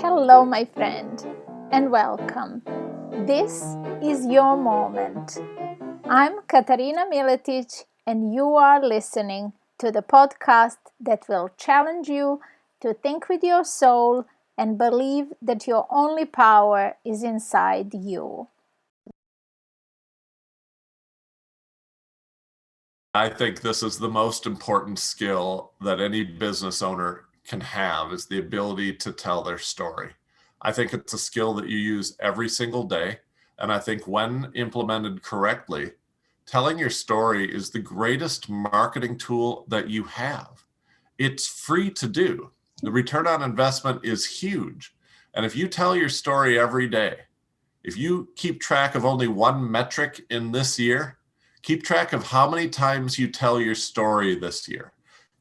Hello, my friend, and welcome. This is your moment. I'm Katarina Miletic, and you are listening to the podcast that will challenge you to think with your soul and believe that your only power is inside you. I think this is the most important skill that any business owner can have, is the ability to tell their story. I think it's a skill that you use every single day. And I think when implemented correctly, telling your story is the greatest marketing tool that you have. It's free to do. The return on investment is huge. And if you tell your story every day, if you keep track of only one metric in this year, keep track of how many times you tell your story this year.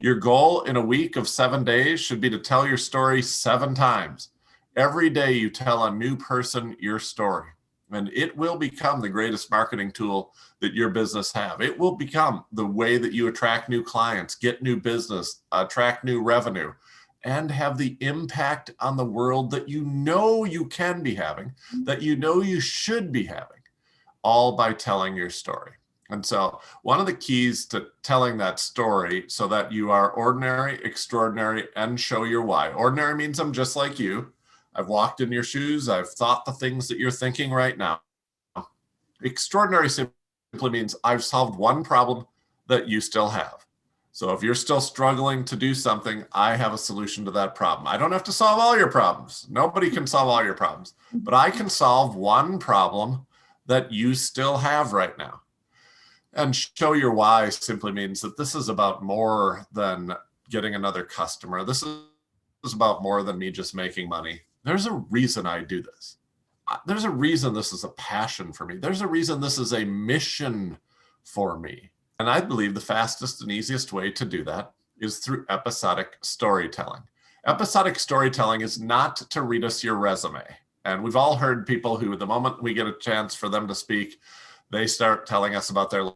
Your goal in a week of 7 days should be to tell your story 7 times. Every day you tell a new person your story, and it will become the greatest marketing tool that your business have. It will become the way that you attract new clients, get new business, attract new revenue, and have the impact on the world that you know you can be having, that you know you should be having, all by telling your story. And so one of the keys to telling that story so that you are ordinary, extraordinary, and show your why. Ordinary means I'm just like you. I've walked in your shoes. I've thought the things that you're thinking right now. Extraordinary simply means I've solved one problem that you still have. So if you're still struggling to do something, I have a solution to that problem. I don't have to solve all your problems. Nobody can solve all your problems, but I can solve one problem that you still have right now. And show your why simply means that this is about more than getting another customer. This is about more than me just making money. There's a reason I do this. There's a reason this is a passion for me. There's a reason this is a mission for me. And I believe the fastest and easiest way to do that is through episodic storytelling. Episodic storytelling is not to read us your resume. And we've all heard people who, the moment we get a chance for them to speak, they start telling us about their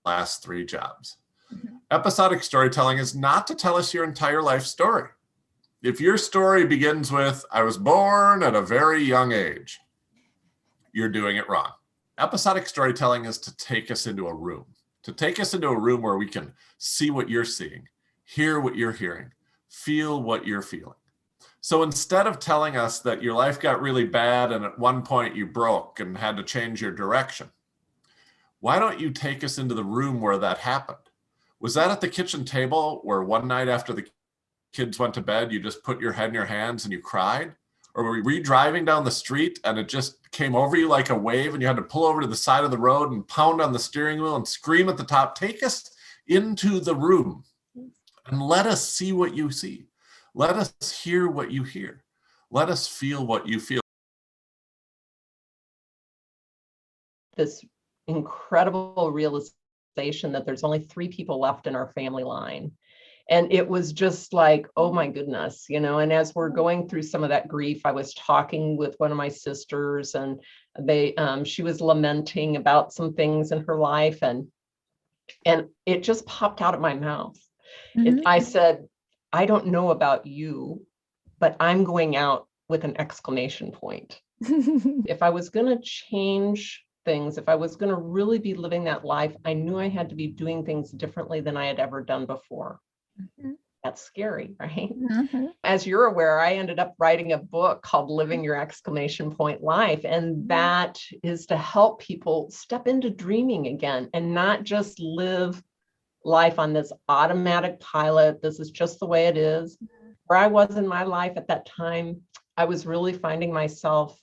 last 3 jobs. Mm-hmm. Episodic storytelling is not to tell us your entire life story. If your story begins with, I was born at a very young age, you're doing it wrong. Episodic storytelling is to take us into a room where we can see what you're seeing, hear what you're hearing, feel what you're feeling. So instead of telling us that your life got really bad and at one point you broke and had to change your direction, why don't you take us into the room where that happened? Was that at the kitchen table where one night after the kids went to bed, you just put your head in your hands and you cried? Or were you driving down the street and it just came over you like a wave and you had to pull over to the side of the road and pound on the steering wheel and scream at the top? Take us into the room and let us see what you see. Let us hear what you hear. Let us feel what you feel. This incredible realization that there's only 3 people left in our family line. And it was just like, oh my goodness, and as we're going through some of that grief, I was talking with one of my sisters and she was lamenting about some things in her life and it just popped out of my mouth. Mm-hmm. I said, I don't know about you, but I'm going out with an exclamation point. If I was going to change things, if I was going to really be living that life, I knew I had to be doing things differently than I had ever done before. Mm-hmm. That's scary, right? Mm-hmm. As you're aware, I ended up writing a book called Living Your Exclamation Point Life. And that is to help people step into dreaming again and not just live life on this automatic pilot. This is just the way it is. Where I was in my life at that time, I was really finding myself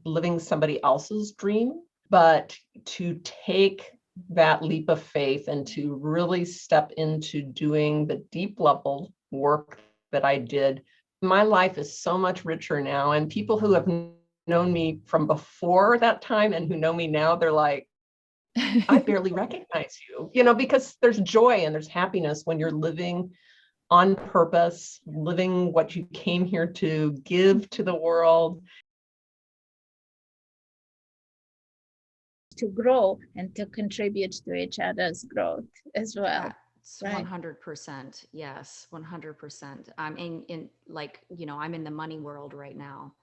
living somebody else's dream, but to take that leap of faith and to really step into doing the deep level work that I did, my life is so much richer now. And people who have known me from before that time and who know me now, they're like, I barely recognize you, because there's joy and there's happiness when you're living on purpose, living what you came here to give to the world. To grow and to contribute to each other's growth as well. Right. 100%. Yes, 100%. I'm in like, I'm in the money world right now,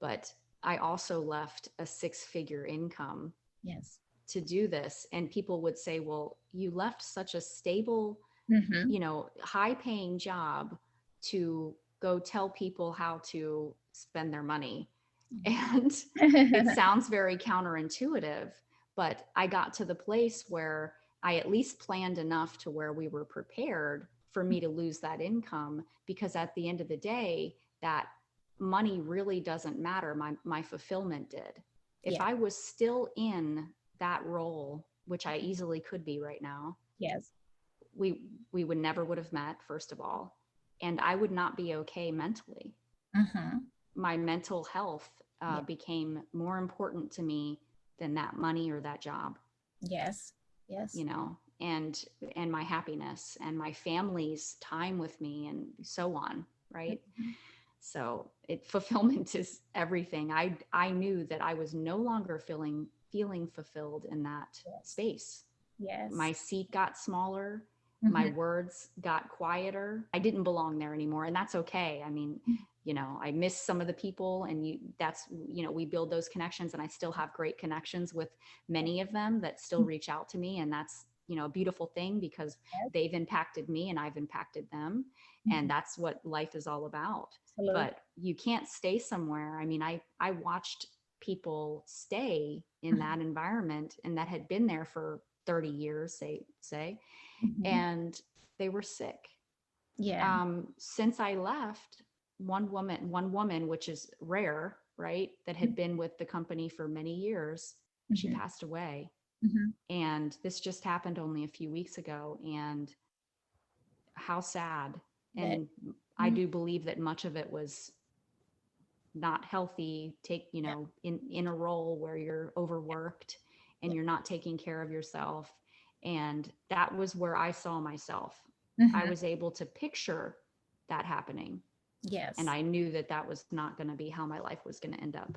but I also left a 6-figure income Yes. to do this. And people would say, well, you left such a stable, high paying job to go tell people how to spend their money. And it sounds very counterintuitive, but I got to the place where I at least planned enough to where we were prepared for me to lose that income, because at the end of the day, that money really doesn't matter. My fulfillment did. If I was still in that role, which I easily could be right now, yes, we would have met, first of all, and I would not be okay mentally. My mental health became more important to me than that money or that job. Yes. And my happiness and my family's time with me and so on, right? So fulfillment is everything. I knew that I was no longer feeling fulfilled in that space. Yes. My seat got smaller. My words got quieter. I didn't belong there anymore. And that's okay. I mean, I miss some of the people, and we build those connections, and I still have great connections with many of them that still reach out to me. And that's, a beautiful thing, because they've impacted me and I've impacted them. And that's what life is all about. Absolutely. But you can't stay somewhere. I mean, I watched people stay in that environment, and that had been there for 30 years, say, and they were sick. Since I left, one woman, which is rare, right, that had been with the company for many years, she passed away. And this just happened only a few weeks ago, and how sad. And I do believe that much of it was not healthy. In a role where you're overworked and you're not taking care of yourself. And that was where I saw myself. I was able to picture that happening. Yes. And I knew that that was not going to be how my life was going to end up.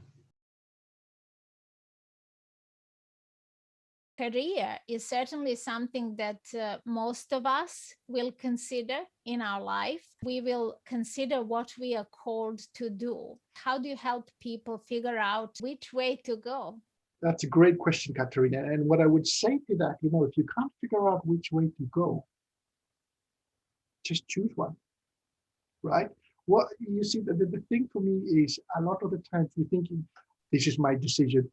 Career is certainly something that most of us will consider in our life. We will consider what we are called to do. How do you help people figure out which way to go? That's a great question, Katerina. And what I would say to that, if you can't figure out which way to go, just choose one, right? What you see, the thing for me is a lot of the times we're thinking, this is my decision.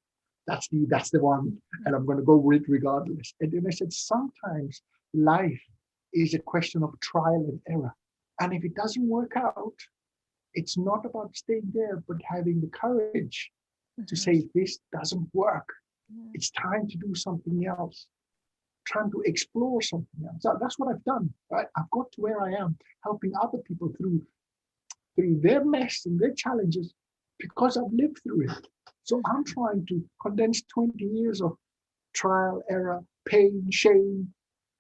That's the one, and I'm going to go with it regardless. And then I said, sometimes life is a question of trial and error. And if it doesn't work out, it's not about staying there, but having the courage to say, this doesn't work. It's time to do something else. Trying to explore something else. So that's what I've done. Right? I've got to where I am, helping other people through their mess and their challenges, because I've lived through it. So I'm trying to condense 20 years of trial, error, pain, shame,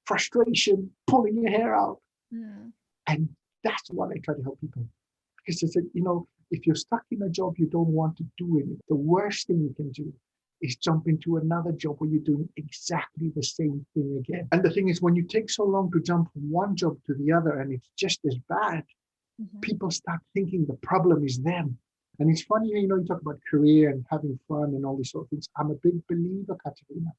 frustration, pulling your hair out. And that's what I try to help people. Because I said, if you're stuck in a job you don't want to do it, the worst thing you can do is jump into another job where you're doing exactly the same thing again. And the thing is, when you take so long to jump from one job to the other and it's just as bad, people start thinking the problem is them. And it's funny, you talk about career and having fun and all these sort of things. I'm a big believer, Katerina,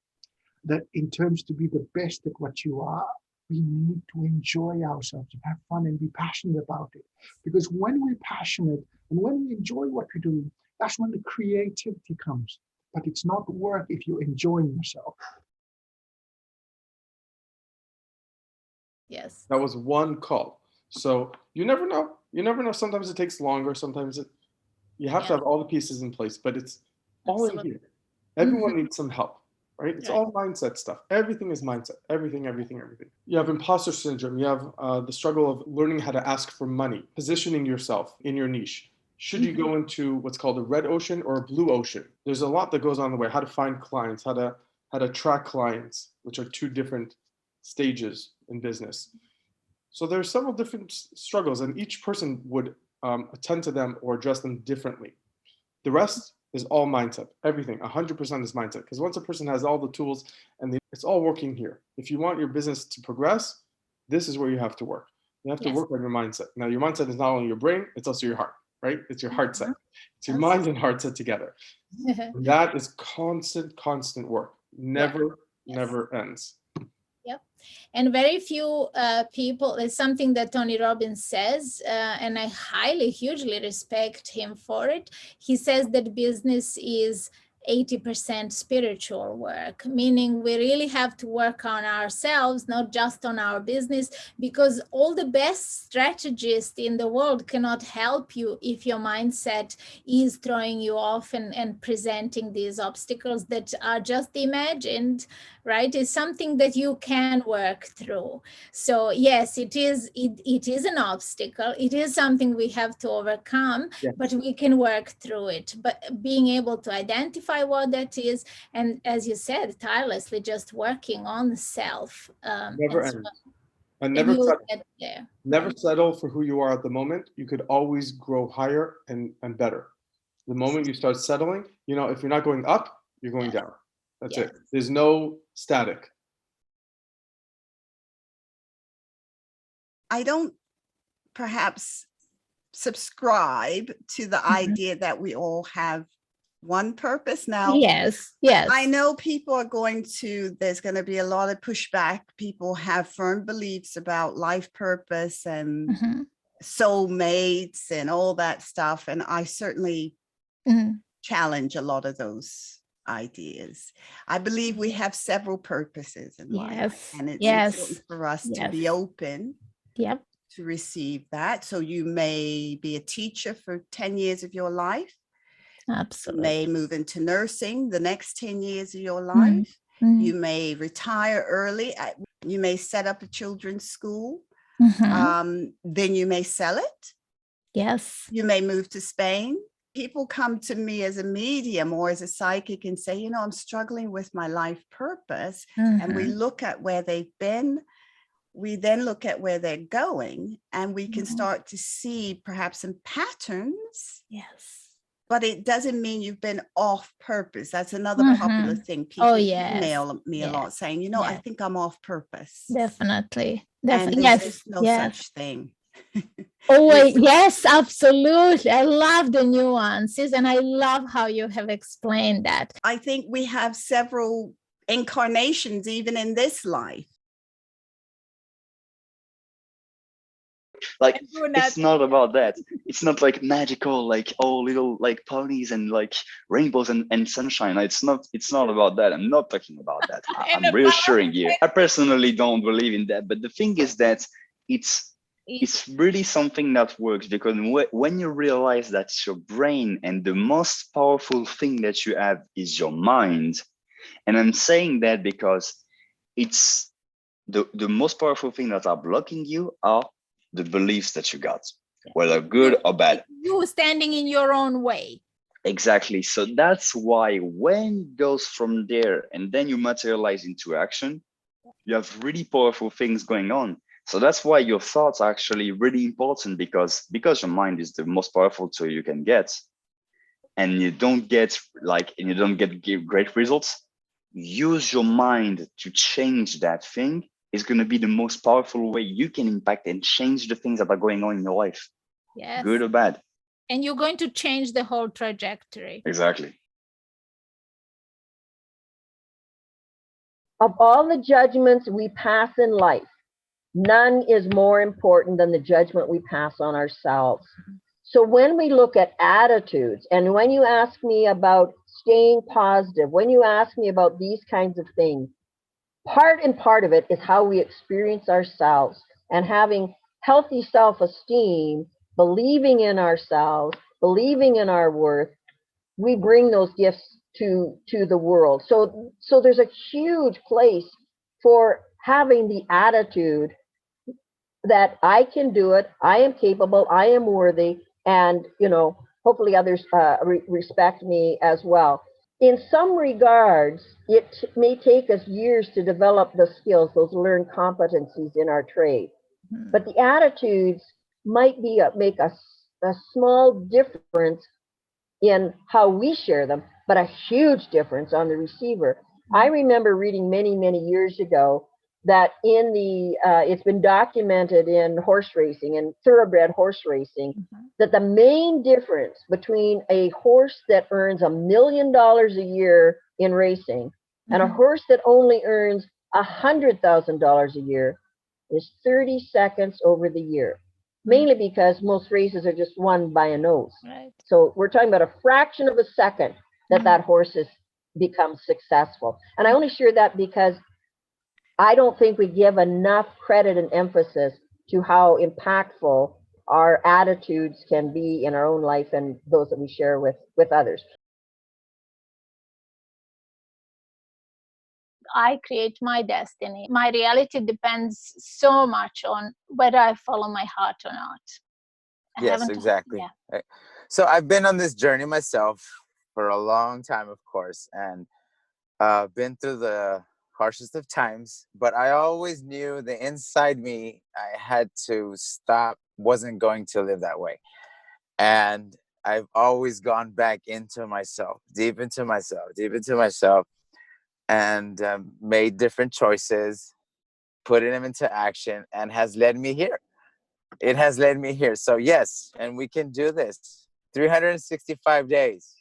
that in terms to be the best at what you are, we need to enjoy ourselves and have fun and be passionate about it. Because when we're passionate and when we enjoy what we're doing, that's when the creativity comes. But it's not work if you're enjoying yourself. Yes. That was one call. So you never know. You never know. Sometimes it takes longer. Sometimes you have to have all the pieces in place, but it's all in here. Everyone needs some help, right? It's all mindset stuff. Everything is mindset. Everything. You have imposter syndrome. You have the struggle of learning how to ask for money, positioning yourself in your niche. Should you go into what's called a red ocean or a blue ocean? There's a lot that goes on the way. How to find clients, how to track clients, which are two different stages in business. So there's several different struggles, and each person would attend to them or address them differently. The rest is all mindset. Everything, 100% is mindset. Because once a person has all the tools and it's all working here. If you want your business to progress, This is where you have to work. You have to work on your mindset. Now, your mindset is not only your brain, it's also your heart, right? It's your heart set. It's your mind and heart set together. And that is constant work. Never ends. Yep. And very few people, it's something that Tony Robbins says, and I hugely respect him for it. He says that business is 80% spiritual work, meaning we really have to work on ourselves, not just on our business, because all the best strategists in the world cannot help you if your mindset is throwing you off and presenting these obstacles that are just imagined, right? It's something that you can work through. So yes, it is an obstacle. It is something we have to overcome, but we can work through it. But being able to identify what that is, and as you said, tirelessly just working on the self. Never ends. And never settle for who you are at the moment. You could always grow higher and better. The moment you start settling, if you're not going up, you're going down. That's it. There's no static. I don't perhaps subscribe to the idea that we all have one purpose. Now, yes. I know people are there's going to be a lot of pushback. People have firm beliefs about life purpose and soulmates and all that stuff. And I certainly challenge a lot of those ideas. I believe we have several purposes in life, and it's important for us to be open to receive that. So you may be a teacher for 10 years of your life. Absolutely. You may move into nursing the next 10 years of your life. You may retire early. You may set up a children's school. Then you may sell it. Yes. You may move to Spain. People come to me as a medium or as a psychic and say, I'm struggling with my life purpose. And we look at where they've been. We then look at where they're going, and we can start to see perhaps some patterns. Yes. But it doesn't mean you've been off purpose. That's another popular thing. People email me a lot saying, I think I'm off purpose. Definitely. And there's no such thing. Yes, absolutely. I love the nuances, and I love how you have explained that. I think we have several incarnations even in this life. Like, it's not about that. It's not like magical, like all little like ponies and like rainbows and sunshine. It's not about that. I'm not talking about that. I'm reassuring you. I personally don't believe in that. But the thing is that it's really something that works, because when you realize that your brain and the most powerful thing that you have is your mind. And I'm saying that because it's the most powerful thing that are blocking you are the beliefs that you got, whether good or bad. You standing in your own way. Exactly. So that's why when it goes from there and then you materialize into action, you have really powerful things going on. So that's why your thoughts are actually really important, because your mind is the most powerful tool you can get, and you don't get great results. Use your mind to change that thing. Is going to be the most powerful way you can impact and change the things that are going on in your life. Yes. Good or bad. And you're going to change the whole trajectory. Exactly. Of all the judgments we pass in life, none is more important than the judgment we pass on ourselves. So when we look at attitudes, and when you ask me about staying positive, when you ask me about these kinds of things, part of it is how we experience ourselves, and having healthy self-esteem, believing in ourselves, believing in our worth. We bring those gifts to the world. So there's a huge place for having the attitude that I can do it, I am capable, I am worthy, and hopefully others respect me as well. In some regards, it may take us years to develop the skills, those learned competencies in our trade. But the attitudes might make a small difference in how we share them, but a huge difference on the receiver. I remember reading many, many years ago that in the, it's been documented in horse racing and thoroughbred horse racing, that the main difference between a horse that earns $1 million a year in racing and a horse that only earns $100,000 a year is 30 seconds over the year, mainly because most races are just won by a nose. Right. So we're talking about a fraction of a second that that horse has become successful. And I only share that because I don't think we give enough credit and emphasis to how impactful our attitudes can be in our own life and those that we share with others. I create my destiny. My reality depends so much on whether I follow my heart or not. Yes, exactly. Yeah. So I've been on this journey myself for a long time, of course, and been through the harshest of times, but I always knew the inside me, I had to stop, wasn't going to live that way. And I've always gone back into myself, deep into myself, and made different choices, putting them into action, and has led me here. It has led me here. So yes, and we can do this. 365 days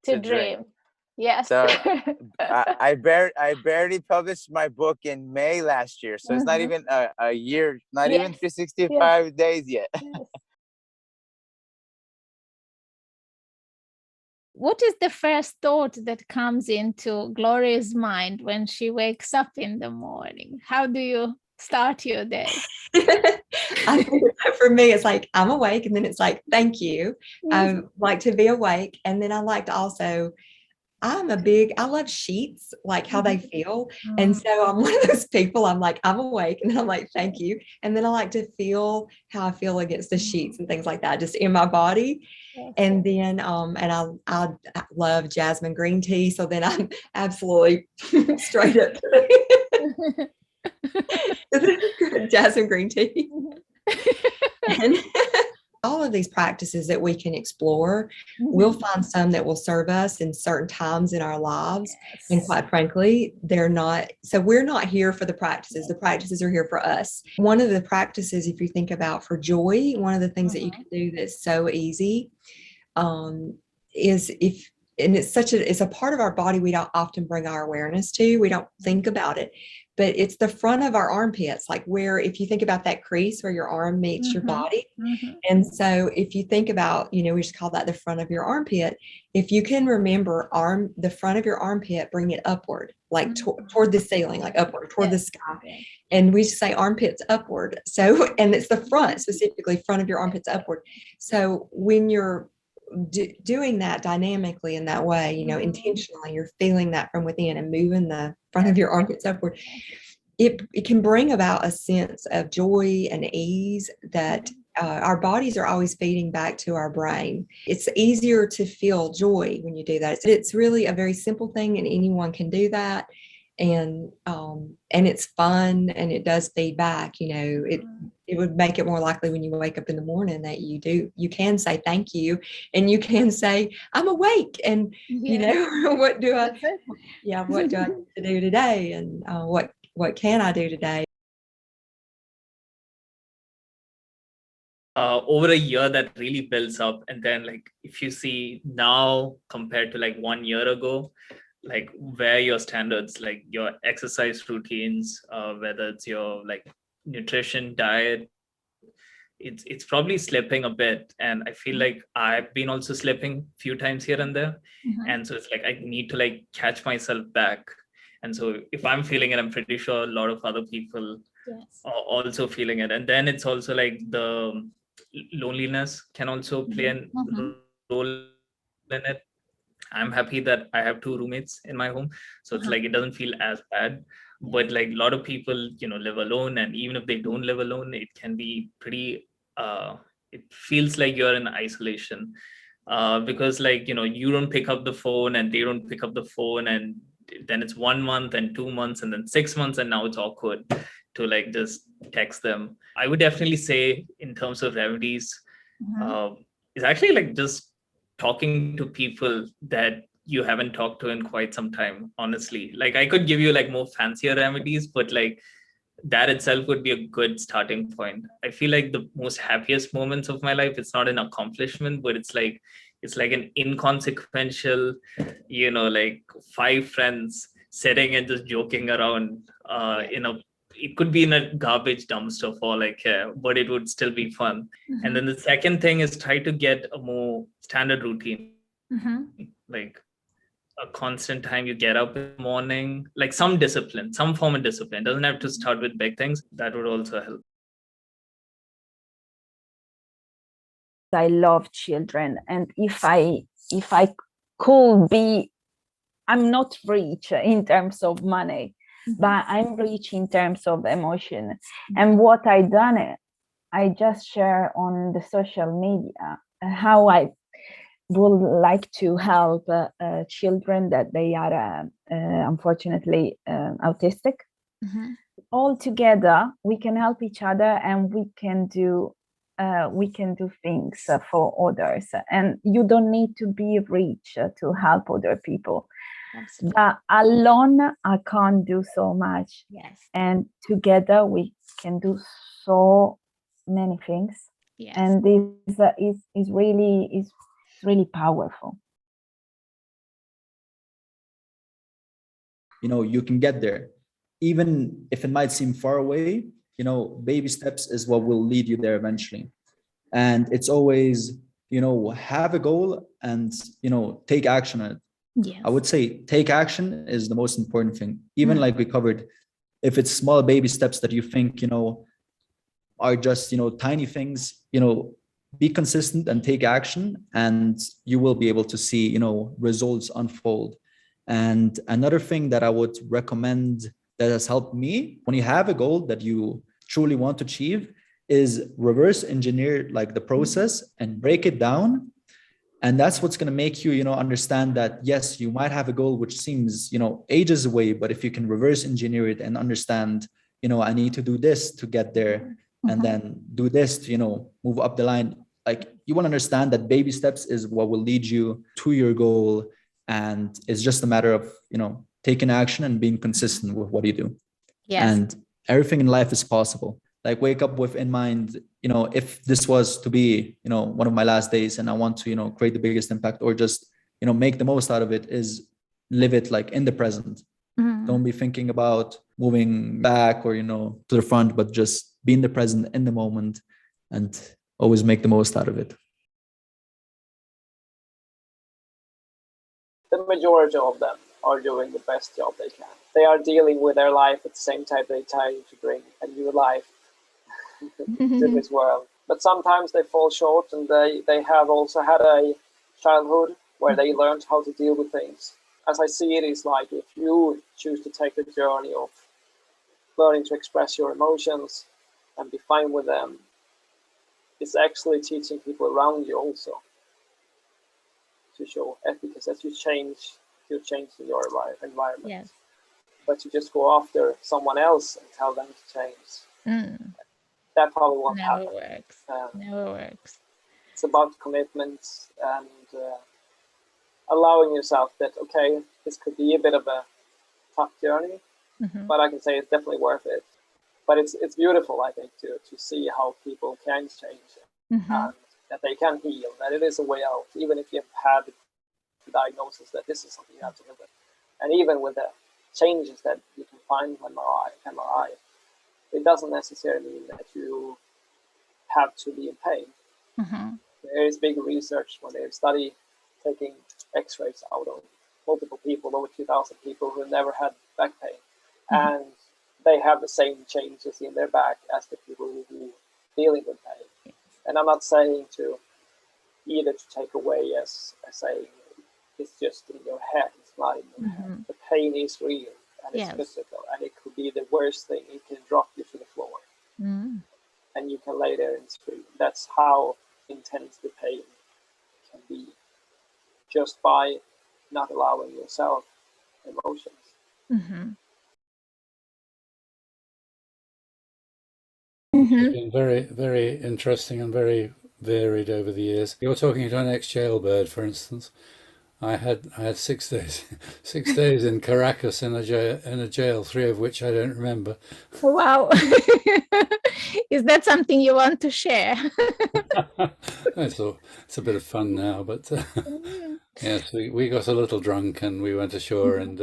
to dream. Yes. So I barely published my book in May last year. So it's not even a year, not even 365 days yet. Yes. What is the first thought that comes into Gloria's mind when she wakes up in the morning? How do you start your day? For me, it's like, I'm awake, and then it's like, thank you. I like to be awake. And then I like to also, I love sheets, like how they feel. And so I'm one of those people, I'm like, I'm awake, and then I'm like, thank you. And then I like to feel how I feel against the sheets and things like that, just in my body. And then, and I love jasmine green tea. So then I'm absolutely straight up jasmine green tea. And all of these practices that we can explore, we'll find some that will serve us in certain times in our lives. And quite frankly, they're not. So we're not here for the practices. The practices are here for us. One of the practices, if you think about for joy, one of the things that you can do that's so easy is it's a part of our body we don't often bring our awareness to. We don't think about it. But it's the front of our armpits, like where, if you think about that crease where your arm meets your body. And so if you think about, we just call that the front of your armpit. If you can remember the front of your armpit, bring it upward, like toward the ceiling, like upward, toward the sky. And we just say armpits upward. So, and it's the front, specifically front of your armpits upward. So when you're doing that dynamically in that way, intentionally, you're feeling that from within and moving the front of your armpits upward. It can bring about a sense of joy and ease that our bodies are always feeding back to our brain. It's easier to feel joy when you do that. It's really a very simple thing, and anyone can do that. And it's fun, and it does feed back. It would make it more likely when you wake up in the morning that you can say thank you, and you can say, I'm awake, and what do I need to do today, and what can I do today? Over a year, that really builds up, and then like if you see now compared to like 1 year ago, like where your standards, like your exercise routines, whether it's your like nutrition, diet, it's probably slipping a bit. And I feel like I've been also slipping a few times here and there. And so it's like I need to like catch myself back. And so if I'm feeling it, I'm pretty sure a lot of other people are also feeling it. And then it's also like the loneliness can also play a role in it. I'm happy that I have 2 roommates in my home. So it's like, it doesn't feel as bad. But like a lot of people, live alone. And even if they don't live alone, it can be pretty, it feels like you're in isolation. Because like, you don't pick up the phone and they don't pick up the phone. And then it's 1 month and 2 months and then 6 months. And now it's awkward to like just text them. I would definitely say in terms of remedies, it's actually like just talking to people that you haven't talked to in quite some time, honestly. Like I could give you like more fancier remedies, but like that itself would be a good starting point. I feel like the most happiest moments of my life, it's not an accomplishment, but it's like an inconsequential, like 5 friends sitting and just joking around it could be in a garbage dumpster for all I care, but it would still be fun. Mm-hmm. And then the second thing is try to get a more standard routine, like a constant time you get up in the morning, like some discipline, some form of discipline. It doesn't have to start with big things. That would also help. I love children, and if I could be, I'm not rich in terms of money, but I'm rich in terms of emotion. And what I done, I just share on the social media how I would like to help children that they are unfortunately autistic. All together, we can help each other, and we can do things for others. And you don't need to be rich to help other people. Absolutely. But alone, I can't do so much. Yes. And together, we can do so many things. Yes. And this is really powerful. You can get there, even if it might seem far away. Baby steps is what will lead you there eventually. And it's always, have a goal and, take action on it. Yes. I would say take action is the most important thing. Even like we covered, if it's small baby steps that you think, are just, tiny things, be consistent and take action, and you will be able to see, results unfold. And another thing that I would recommend that has helped me, when you have a goal that you truly want to achieve, is reverse engineer like the process and break it down. And that's what's going to make you, understand that, yes, you might have a goal which seems, ages away, but if you can reverse engineer it and understand, I need to do this to get there, and then do this to, move up the line. Like, you want to understand that baby steps is what will lead you to your goal. And it's just a matter of, taking action and being consistent with what you do. Yes. And everything in life is possible. Like, wake up with in mind, if this was to be, one of my last days and I want to, create the biggest impact, or just, make the most out of it, is live it like in the present. Don't be thinking about moving back or, to the front, but just be in the present, in the moment, and always make the most out of it. The majority of them are doing the best job they can. They are dealing with their life at the same time they try to bring a new life to this world. But sometimes they fall short, and they have also had a childhood where they learned how to deal with things. As I see it, is like, if you choose to take the journey of learning to express your emotions and be fine with them, it's actually teaching people around you also to show efficacy as you change in your environment. Yes. But you just go after someone else and tell them to change. That probably won't happen. Never works. It's about commitments and allowing yourself that, okay, this could be a bit of a tough journey, but I can say it's definitely worth it. But it's beautiful, I think, to see how people can change and that they can heal, that it is a way out, even if you've had the diagnosis that this is something you have to live with. And even with the changes that you can find from MRI, it doesn't necessarily mean that you have to be in pain. There is big research when they study taking x-rays out of multiple people, over 2,000 people who never had back pain. And they have the same changes in their back as the people who are dealing with pain. And I'm not saying to take away as saying it's just in your head. It's not in your head. The pain is real and it's physical, and it could be the worst thing. It can drop you to the floor, and you can lay there and scream. That's how intense the pain can be, just by not allowing yourself emotions. It's been very, very interesting and very varied over the years. You're talking to an ex-jailbird, for instance. I had 6 days, 6 days in Caracas in a jail, 3 of which I don't remember. Wow. Is that something you want to share? It's a bit of fun now, but yes, we got a little drunk and we went ashore and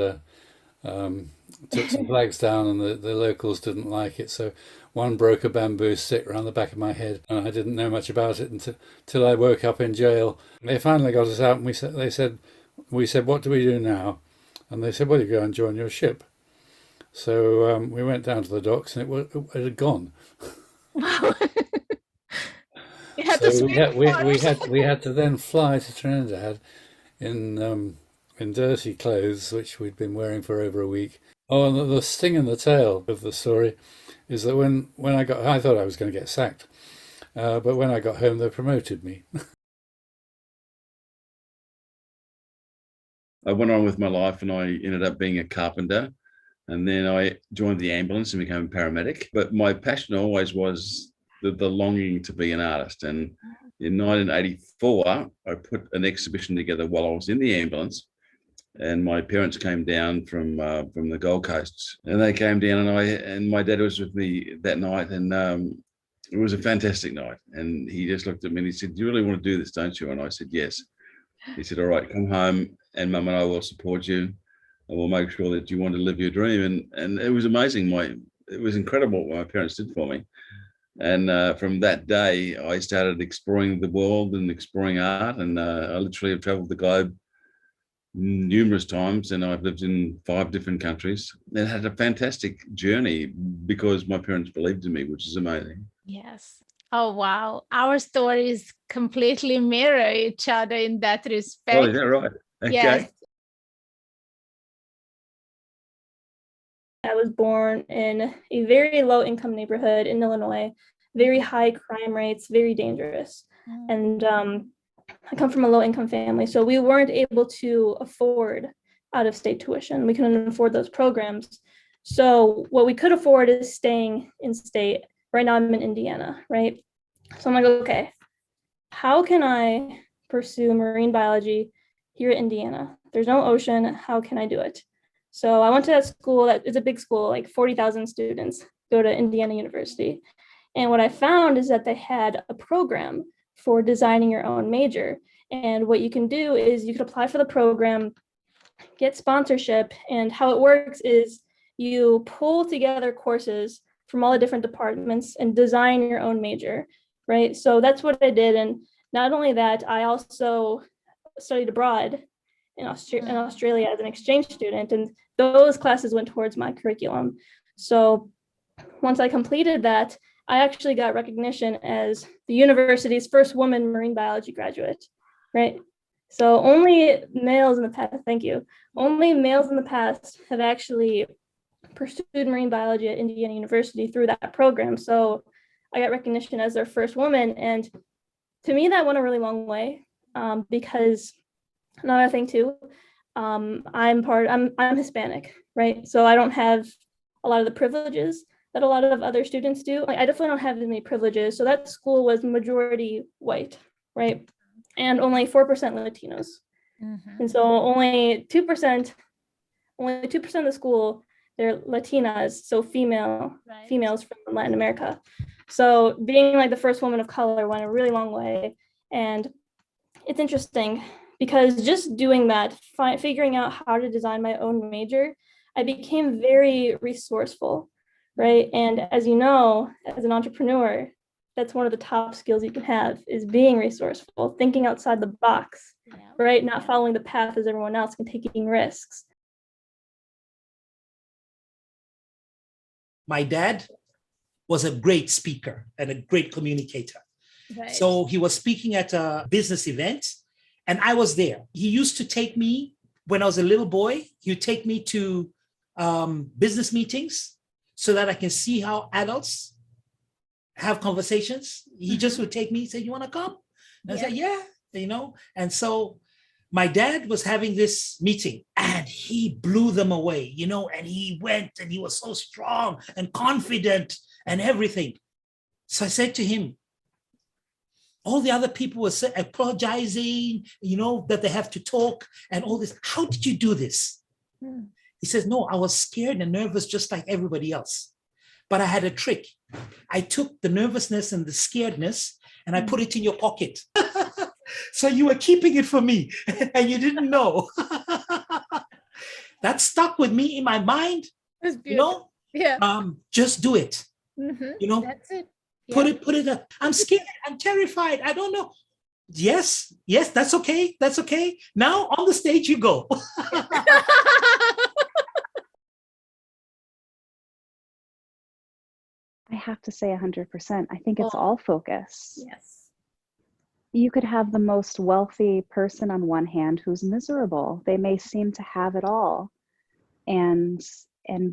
took some flags down, and the locals didn't like it, so one broke a bamboo stick around the back of my head, and I didn't know much about it until I woke up in jail. They finally got us out, and we said, what do we do now? And they said, well, you go and join your ship. So we went down to the docks, and it had gone. Wow. So we had to then fly to Trinidad in dirty clothes, which we'd been wearing for over a week. Oh, and the sting in the tail of the story is that when I thought I was going to get sacked, but when I got home, they promoted me. I went on with my life, and I ended up being a carpenter, and then I joined the ambulance and became a paramedic. But my passion always was the longing to be an artist. And in 1984, I put an exhibition together while I was in the ambulance. And my parents came down from the Gold Coast, and they came down, and my dad was with me that night, and it was a fantastic night. And he just looked at me and he said, "You really want to do this, don't you?" And I said, "Yes." He said, "All right, come home, and Mum and I will support you, and we'll make sure that you want to live your dream." And it was amazing. It was incredible what my parents did for me. And from that day, I started exploring the world and exploring art, and I literally have traveled the globe numerous times, and I've lived in 5 different countries and had a fantastic journey because my parents believed in me, which is amazing. Yes. Oh, wow. Our stories completely mirror each other in that respect. Oh, is that right? Okay. Yes. I was born in a very low income neighborhood in Illinois, very high crime rates, very dangerous. And I come from a low income family, so we weren't able to afford out of state tuition. We couldn't afford those programs. So what we could afford is staying in state. Right now I'm in Indiana, right? So I'm like, okay, how can I pursue marine biology here in Indiana? There's no ocean. How can I do it? So I went to that school. It's a big school, like 40,000 students go to Indiana University. And what I found is that they had a program for designing your own major. And what you can do is you can apply for the program, get sponsorship, and how it works is you pull together courses from all the different departments and design your own major, right? So that's what I did. And not only that, I also studied abroad in Australia as an exchange student, and those classes went towards my curriculum. So once I completed that, I actually got recognition as the university's first woman marine biology graduate, right? So only males in the past, thank you, only males in the past have actually pursued marine biology at Indiana University through that program. So I got recognition as their first woman. And to me, that went a really long way because another thing too, I'm Hispanic, right? So I don't have a lot of the privileges that a lot of other students do. Like, I definitely don't have as many privileges. So that school was majority white, right? And only 4% Latinos. Mm-hmm. And so only 2% of the school, they're Latinas, so females from Latin America. So being like the first woman of color went a really long way. And it's interesting because just doing that, figuring out how to design my own major, I became very resourceful. Right. And as you know, as an entrepreneur, that's one of the top skills you can have is being resourceful, thinking outside the box, right? Not following the path as everyone else and taking risks. My dad was a great speaker and a great communicator. Right. So he was speaking at a business event and I was there. He used to take me when I was a little boy, he would take me to business meetings so that I can see how adults have conversations. He just would take me and say, "You want to come?" And I said, "Yeah," And so my dad was having this meeting and he blew them away, and he went and he was so strong and confident and everything. So I said to him, all the other people were apologizing, that they have to talk and all this. How did you do this? He says, no, I was scared and nervous just like everybody else. But I had a trick. I took the nervousness and the scaredness and I put it in your pocket. So you were keeping it for me and you didn't know. That stuck with me in my mind. That's beautiful. Yeah. Just do it. That's it. Put it up. I'm scared. I'm terrified. I don't know. Yes, that's okay. That's okay. Now on the stage you go. I have to say 100%. I think it's all focus. Yes. You could have the most wealthy person on one hand who's miserable. They may seem to have it all and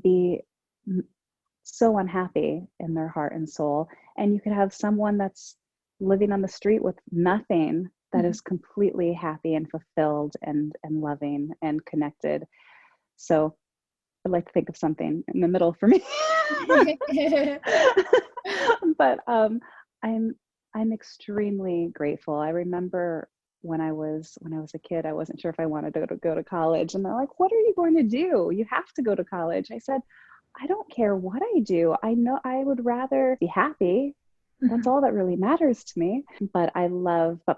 be so unhappy in their heart and soul. And you could have someone that's living on the street with nothing that is completely happy and fulfilled and loving and connected. So I'd like to think of something in the middle for me. But I'm extremely grateful. I remember when I was a kid, I wasn't sure if I wanted to go to college, and they're like, "What are you going to do? You have to go to college." I said, "I don't care what I do. I know I would rather be happy. That's all that really matters to me." But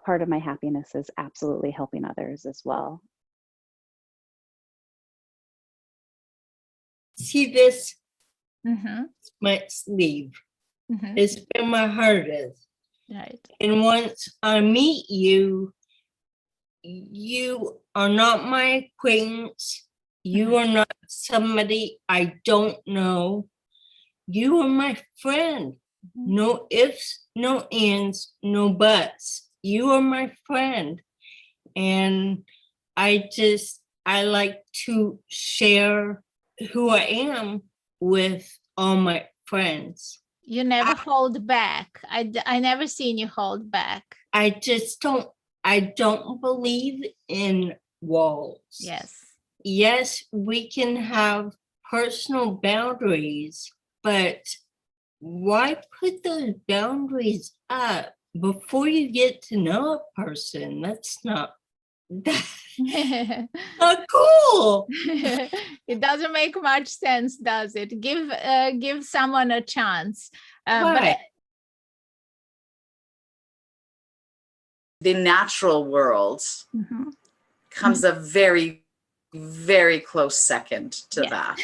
part of my happiness is absolutely helping others as well. See this? My sleeve. It's where my heart is. Right. And once I meet you, you are not my acquaintance. You are not somebody I don't know. You are my friend. No ifs, no ands, no buts. You are my friend. And I like to share who I am with all my friends. You never hold back. I never seen you hold back. I don't believe in walls. Yes. Yes, we can have personal boundaries, but why put those boundaries up before you get to know a person? That's not cool. It doesn't make much sense, does it? Give someone a chance. Right. The natural world comes a very, very close second to that.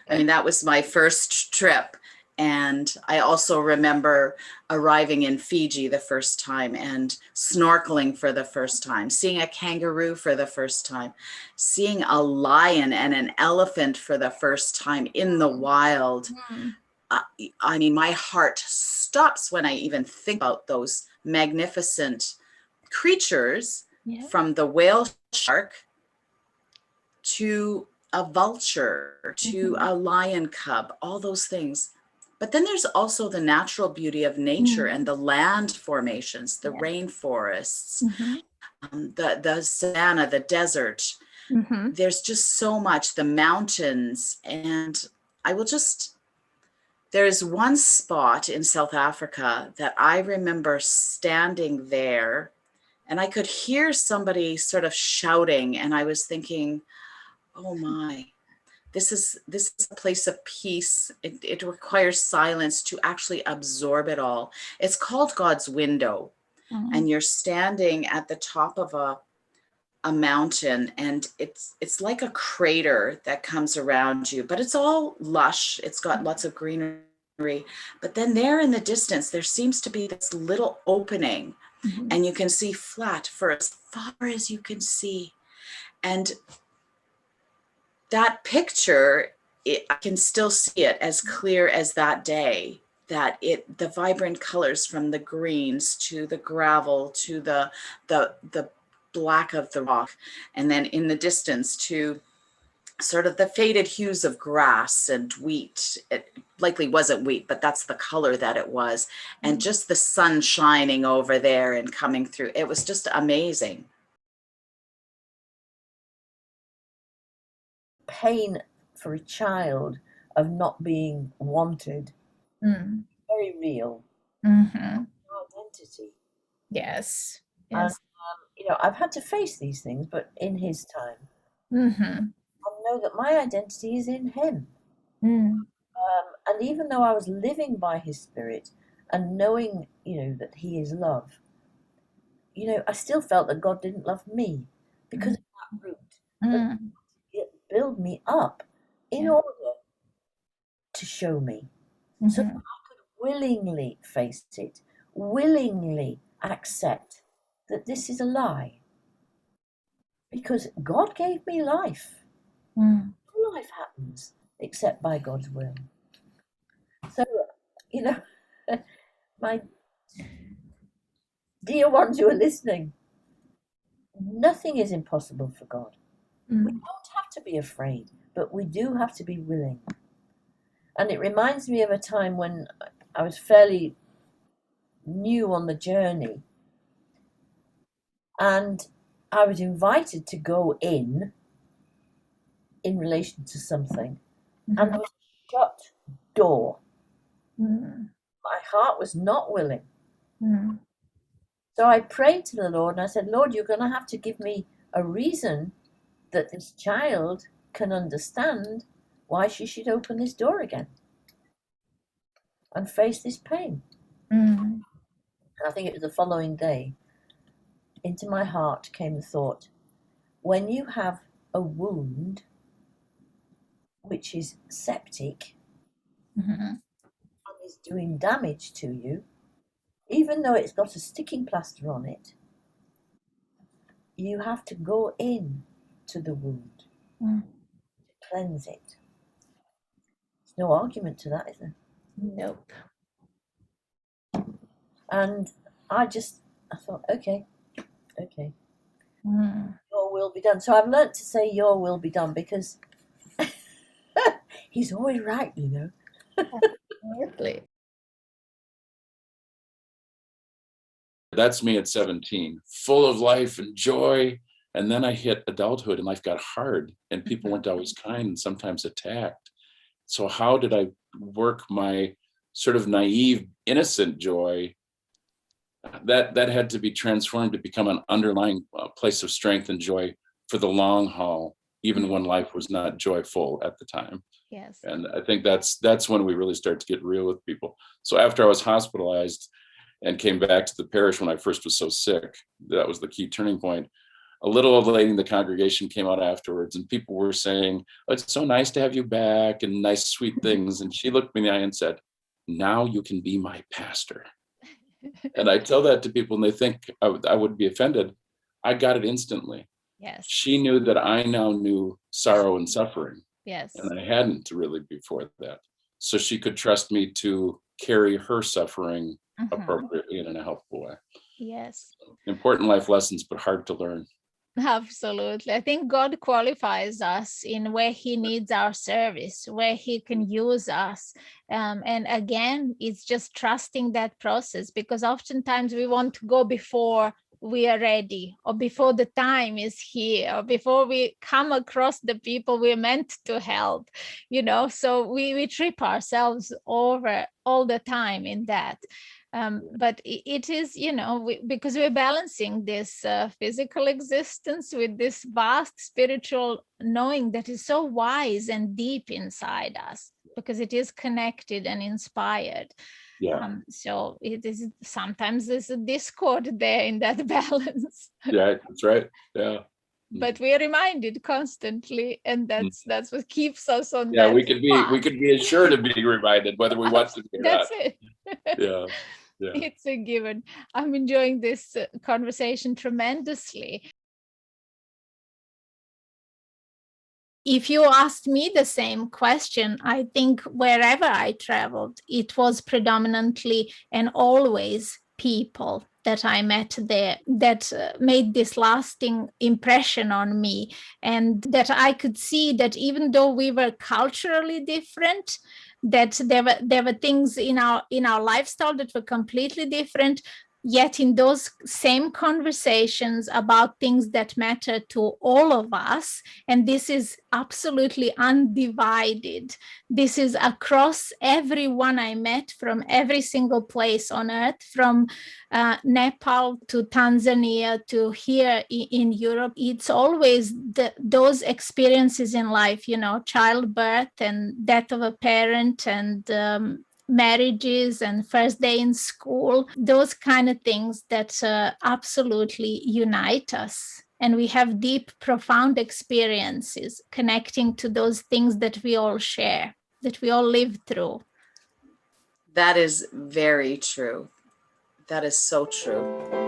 I mean, that was my first trip. And I also remember arriving in Fiji the first time and snorkeling for the first time, seeing a kangaroo for the first time, seeing a lion and an elephant for the first time in the wild. I mean, my heart stops when I even think about those magnificent creatures, from the whale shark to a vulture to a lion cub, all those things. But then there's also the natural beauty of nature and the land formations, the rainforests, the savanna, the desert. There's just so much, the mountains. And there's one spot in South Africa that I remember standing there and I could hear somebody sort of shouting, and I was thinking, oh my, this is a place of peace. It requires silence to actually absorb it all. It's called God's Window. And you're standing at the top of a mountain, and it's like a crater that comes around you, but it's all lush. It's got lots of greenery. But then there in the distance, there seems to be this little opening, and you can see flat for as far as you can see. And that picture, I can still see it as clear as that day, that the vibrant colors from the greens to the gravel to the black of the rock, and then in the distance to sort of the faded hues of grass and wheat. It likely wasn't wheat, but that's the color that it was. And just the sun shining over there and coming through. It was just amazing. Pain for a child of not being wanted, very real. Identity. Yes. And, I've had to face these things, but in his time. I know that my identity is in him. And even though I was living by his spirit and knowing, that he is love, I still felt that God didn't love me because of that root. But it built me up in order to show me. So that I could willingly face it, willingly accept that this is a lie. Because God gave me life. No life happens except by God's will. So, my dear ones who are listening, nothing is impossible for God. We don't have to be afraid, but we do have to be willing. And it reminds me of a time when I was fairly new on the journey, and I was invited to go in relation to something, and there was a shut door. My heart was not willing. So I prayed to the Lord, and I said, Lord, you're going to have to give me a reason that this child can understand why she should open this door again and face this pain. And I think it was the following day, into my heart came the thought, when you have a wound which is septic and is doing damage to you, even though it's got a sticking plaster on it, you have to go in to the wound to cleanse it. There's no argument to that, is there? Nope. And I thought, okay, your will be done. So I've learnt to say your will be done because he's always right, Absolutely. That's me at 17, full of life and joy. And then I hit adulthood and life got hard and people weren't always kind and sometimes attacked. So how did I work my sort of naive, innocent joy? That had to be transformed to become an underlying place of strength and joy for the long haul, even when life was not joyful at the time. Yes. And I think that's when we really start to get real with people. So after I was hospitalized and came back to the parish when I first was so sick, that was the key turning point. A little old lady in the congregation came out afterwards and people were saying, oh, it's so nice to have you back and nice, sweet things. And she looked me in the eye and said, now you can be my pastor. And I tell that to people and they think I would be offended. I got it instantly. Yes. She knew that I now knew sorrow and suffering. Yes. And I hadn't really before that. So she could trust me to carry her suffering appropriately and in a helpful way. Yes. Important life lessons, but hard to learn. Absolutely. I think God qualifies us in where he needs our service, where he can use us. And again, it's just trusting that process, because oftentimes we want to go before we are ready, or before the time is here, or before we come across the people we're meant to help, so we trip ourselves over all the time in that. But it is, because we're balancing this physical existence with this vast spiritual knowing that is so wise and deep inside us, because it is connected and inspired. Yeah. So it is, sometimes there's a discord there in that balance. Yeah, that's right. Yeah. But we are reminded constantly, and that's what keeps us on. Yeah, that we could be assured to be reminded whether we want to be or that's not. it. Yeah. Yeah. It's a given. I'm enjoying this conversation tremendously. If you asked me the same question, I think wherever I traveled, it was predominantly and always people that I met there that made this lasting impression on me, and that I could see that even though we were culturally different, that there were things in our lifestyle that were completely different, Yet in those same conversations about things that matter to all of us, and this is absolutely undivided, this is across everyone I met from every single place on earth, from Nepal to Tanzania to here in Europe, it's always those experiences in life, you know, childbirth and death of a parent and marriages and first day in school, those kind of things that absolutely unite us. And we have deep, profound experiences connecting to those things that we all share, that we all live through. That is very true. That is so true.